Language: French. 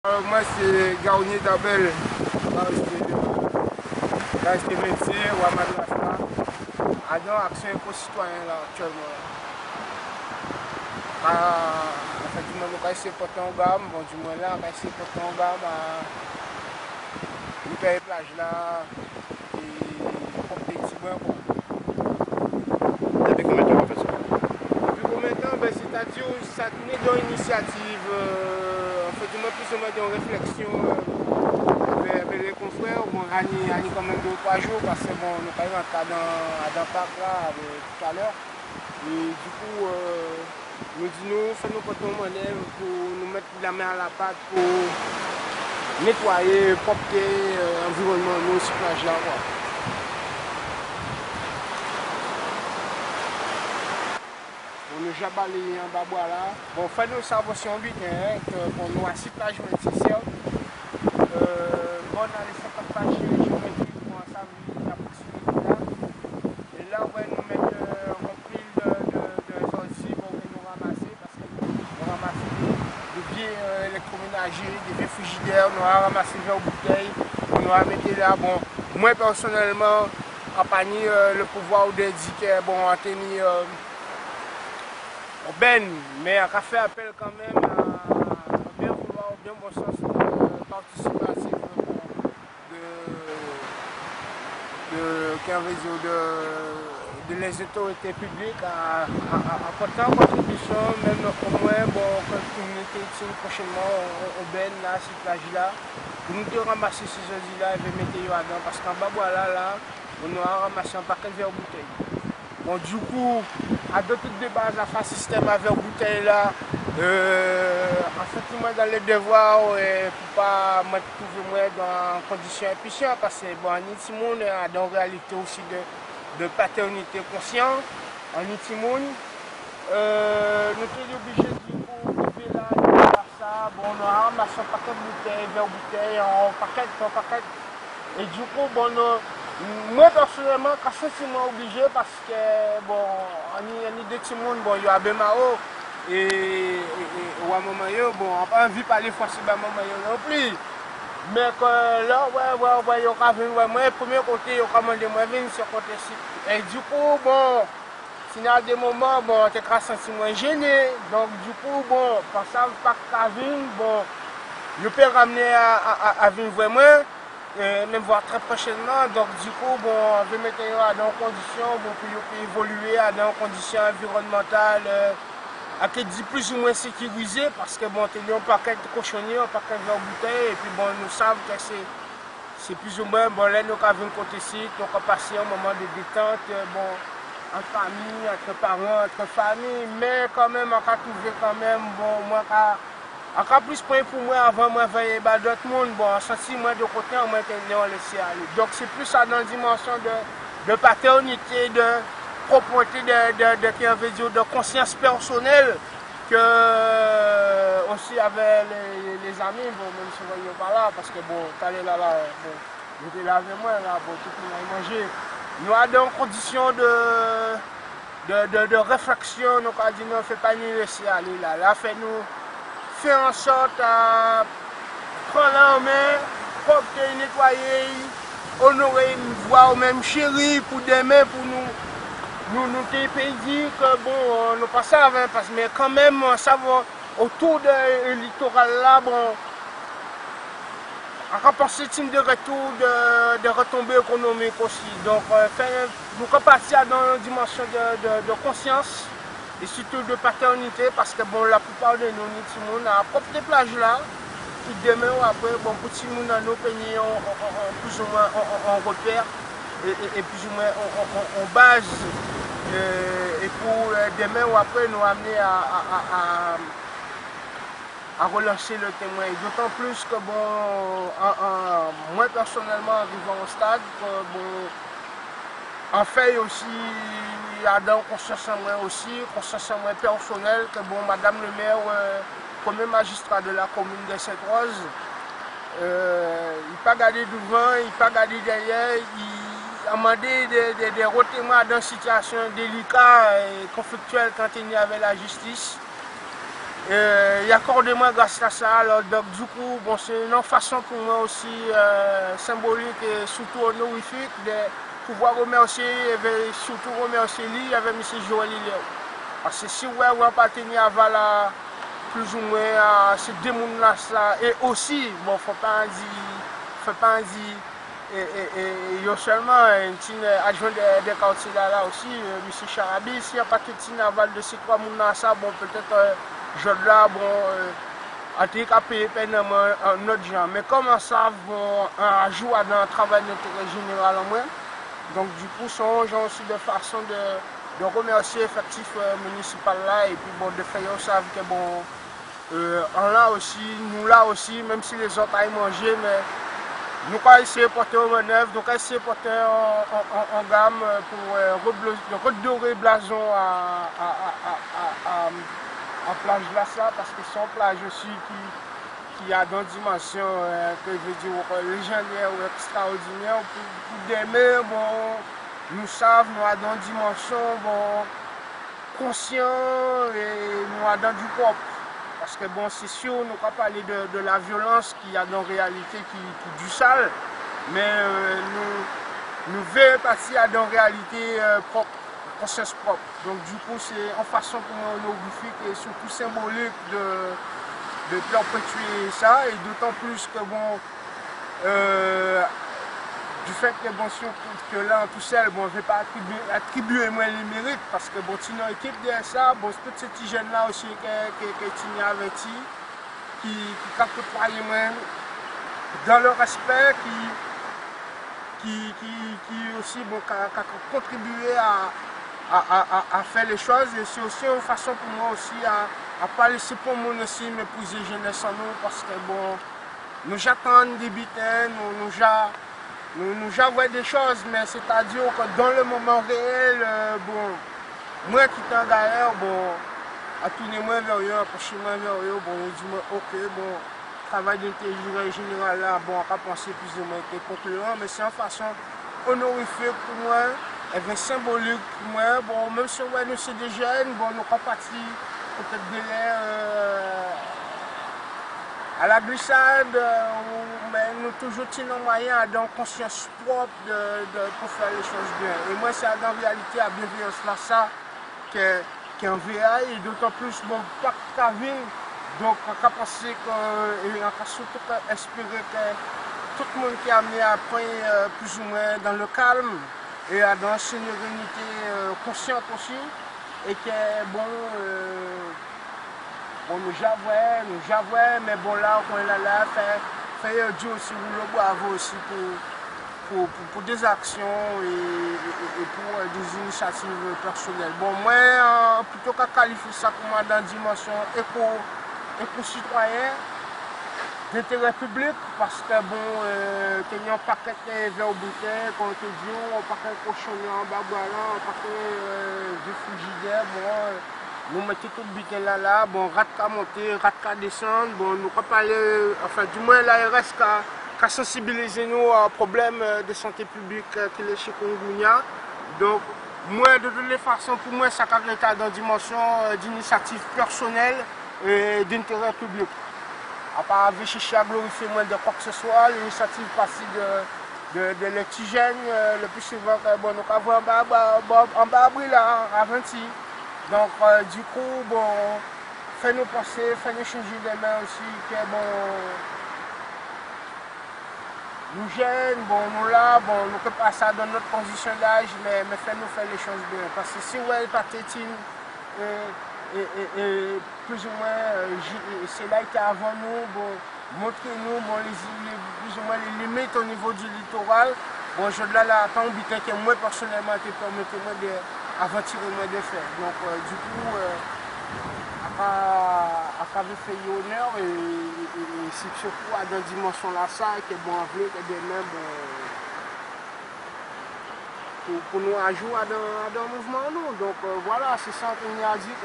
Moi, c'est Gaounier d'Abel. Rester métier ou à madrasa. Adon action éco-citoyen là actuellement. Effectivement, nous avons essayé de porter en gamme. Bon, du moins là, on a essayé de porter en gamme à nous payer plage là et porter des petits bains. Depuis combien de temps vous faites ça? Depuis combien de temps? C'est-à-dire ça tenait dans une initiative, effectivement plus ou moins d'une réflexion avec les confrères. Bon, on a quand même 2 ou 3 jours parce que bon, nous avons rentré dans le parc là tout à l'heure. Et du coup, nous disons, fais-nous porter un modèle pour nous mettre la main à la pâte pour nettoyer, propter l'environnement nous sur plage là. On nous a balayé en bas là. Bon, fait nous observation but que bon, nous assis plage multicien. Bon, on a les 50 pages géométriques pour en savoir la possibilité là. Et là, on va nous mettre rempli de sorties pour nous ramasser parce que nous ramasser des vieux électroménagers, des vieux frigidaires, nous avons ramassé des bouteilles, nous avons mis là. Bon, moi personnellement, en panier, le pouvoir d'indiquer, bon, on a tenu ben, mais on a fait appel quand même à bien vouloir, bien bon sens participatif de les autorités publiques à porter en contribution, même au moins, bon, quand la communauté prochainement au ben là, cette plage là, pour nous ramasser ces œufs là et les mettre dedans, parce qu'en bas là, on a ramassé un paquet de verres bouteilles. Bon, du coup, à deux toutes de base, à faire système avec bouteille là, en fait, moi dans les devoirs, pour ne pas me trouver dans conditions impuissantes, parce que bon, en monde a dans réalité aussi de paternité consciente, en Itimoun, nous sommes obligés du coup de vivre là, de faire ça, bon, on a ramassé un paquet de bouteilles, vers bouteilles, en paquet, et du coup, bon, moi personnellement, quand je suis obligé parce que bon, on y a des petits monde, bon, il y a Bemao et à un moment bon, on n'a pas envie de parler français à un moment non plus. Mais que là, ouais, il y a venir, moi, premier côté, il y a commandé, moi, venir sur côté-ci. Et du coup, bon, s'il y a des moments, bon, on t'es senti moins gêné. Donc, du coup, bon, quand ça pas qu'à venir, bon, je peux ramener à venir vraiment. Même voir très prochainement, donc du coup, bon, on veut mettre dans conditions bon, pour évoluer dans conditions environnementales qui dit plus ou moins sécurisées parce que bon, il y a un paquet de cochonniers, un paquet de bouteilles, et puis bon, nous savons que c'est plus ou moins, bon, là, nous avons côté ici, nous avons passé un moment de détente, bon, entre famille, entre parents, entre familles, mais quand même, on a trouvé quand même, bon, moi, encore plus pour moi avant moi veiller d'autres monde, bon, senti moi de côté, moi laissé aller. Donc c'est plus ça dans la dimension de paternité, de propreté, de conscience personnelle que aussi avec les amis, bon, même si on ne pas là, parce que bon, t'allais là, bon, j'étais là avec moi, là, bon, tout le monde a mangé. Nous avons des conditions de réflexion, nous avons dit non, on ne fait pas nous laisser aller là. Là, fait-nous faire en sorte à prendre la main, propre, nettoyer, honorer une voix ou même chérie pour demain, pour nous dire que bon, nous pas ça avant, parce que quand même, ça va autour du littoral là, bon, on pense de retour de retombées économiques aussi. Donc, nous sommes partis dans une dimension de conscience et surtout de paternité parce que bon, la plupart de nous, on a propre des plages là, qui demain ou après, bon, pour tout le monde, nos pays, plus ou moins on repère et plus ou moins on base. Et pour demain ou après, nous amener à relancer le témoin. D'autant plus que bon, moi personnellement, arrivant au stade, bon, en fait aussi, il y a dans conscience en moi aussi, conscience en moi personnelle, que bon, Madame le maire, premier magistrat de la commune de Sainte-Rose, il n'a pas gardé devant, il n'a pas gardé derrière, il a demandé de retenir dans une situation délicate et conflictuelle quand il y avait la justice. il y a accordé moi grâce à ça. Alors, donc, du coup, bon, c'est une façon pour moi aussi symbolique et surtout honorifique de pouvoir remercier, et surtout remercier lui avec M. Joël Lilier. Parce que si on appartenait à Vala, plus ou moins à ces deux mondes-là, et aussi, bon, faut pas dire, et il y a seulement un petit adjoint des quartiers là aussi, M. Charabi, s'il n'y a pas de petit naval de ces trois mondes-là, bon, peut-être, je là, bon, en tout cas, payer un autre genre. Mais comme ça, bon, un jour dans le travail d'intérêt général en moins, donc du coup, c'est aussi de façon de remercier l'effectif municipal là, et puis bon, de faire ça que bon, en là aussi, nous là aussi, même si les autres aillent manger, mais nous allons essayer de porter en manœuvre, donc essayer de porter en gamme pour redorer blason à plage là ça, parce que c'est une plage aussi qui a dans une dimension que je veux dire légendaire ou extraordinaire pour d'aimer, bon, nous savons, nous avons une dimension bon, conscient et nous avons du propre. Parce que bon, c'est sûr, nous ne pouvons pas parler de la violence qu'il y a dans la réalité qui du sale, mais nous veillons passer à dans la réalité propre, conscience propre. Donc du coup, c'est en façon pour nous honorifique et surtout symbolique de perpétuer ça, et d'autant plus que bon, du fait que bon, que là, tout seul, bon, je ne vais pas attribuer moi les mérites, parce que bon, tu as une équipe derrière ça, bon, tous ces petits jeunes là aussi qui sont avertis, qui côtoient moi dans leur respect, qui aussi bon, contribué à faire les choses, et c'est aussi une façon pour moi aussi à pas laisser pour moi aussi m'épouser jeunesse en nous, parce que bon, nous j'attends des butins, nous avons des choses, mais c'est-à-dire que dans le moment réel, bon, moi qui suis en galère, bon, à tourner moi vers eux, approcher moi vers eux, bon, je dis moi, ok, bon, travail d'intérêt général là, bon, on va penser plus ou moins que concluant, mais c'est une façon honorifique pour moi, et bien symbolique pour moi, bon, même si ouais, nous sommes des jeunes, bon, nous sommes partis peut-être de l'air à la glissade, mais nous toujours tenons moyen à une conscience propre pour faire les choses bien. Et moi, c'est en réalité à bienveillance là, ça, qui est en VA, et d'autant plus, bon, pas qu'à vivre, donc on peut penser que, et on peut surtout espérer que tout le monde qui est amené à prendre plus ou moins dans le calme, et dans une sérénité consciente aussi, et que, bon, bon, nous j'avouons, mais bon là, on est là, faire Dieu aussi, vous le bravo aussi pour des actions et pour des initiatives personnelles. Bon, moi, plutôt qu'à qualifier ça comme dans une dimension éco-citoyen, d'intérêt public, parce que bon, qu'il y a un paquet de verres bouteilles, quand on te dit, un paquet de cochonneries en bas, un paquet de frigidaires, bon. Nous mettons tout le butin là, bon, rat qu'à monter, rat qu'à descendre, bon, nous pas parler, enfin, du moins l'ARS qu'à sensibiliser nous aux problèmes de santé publique qu'il est chez Chikungunya. Donc, moi, de toutes les façons, pour moi, ça a dans une dimension d'initiative personnelle et d'intérêt public. À part chercher à glorifier moins de quoi que ce soit, l'initiative passée de les petits jeunes, le plus souvent, bon, nous avons en bas là, à 20. Donc, du coup, bon, fais-nous penser, fais-nous changer des mains aussi, que bon, nous jeunes, bon, nous là, bon, nous ne pouvons pas ça dans notre position d'âge, mais fais-nous faire les choses bien. Parce que si vous êtes tétine, et plus ou moins, c'est là qui est avant nous, bon, montrez-nous bon, plus ou moins les limites au niveau du littoral. Bon, je dois là, tant butin que moi personnellement, qui permettez-moi d'aventurer moi de faire. Donc, du coup, à fait honneur, et c'est surtout à dans dimension là, ça, que bon, avec des mêmes, pour nous ajouter dans le mouvement, nous. Donc, voilà, c'est ça qu'on y a dit, quoi.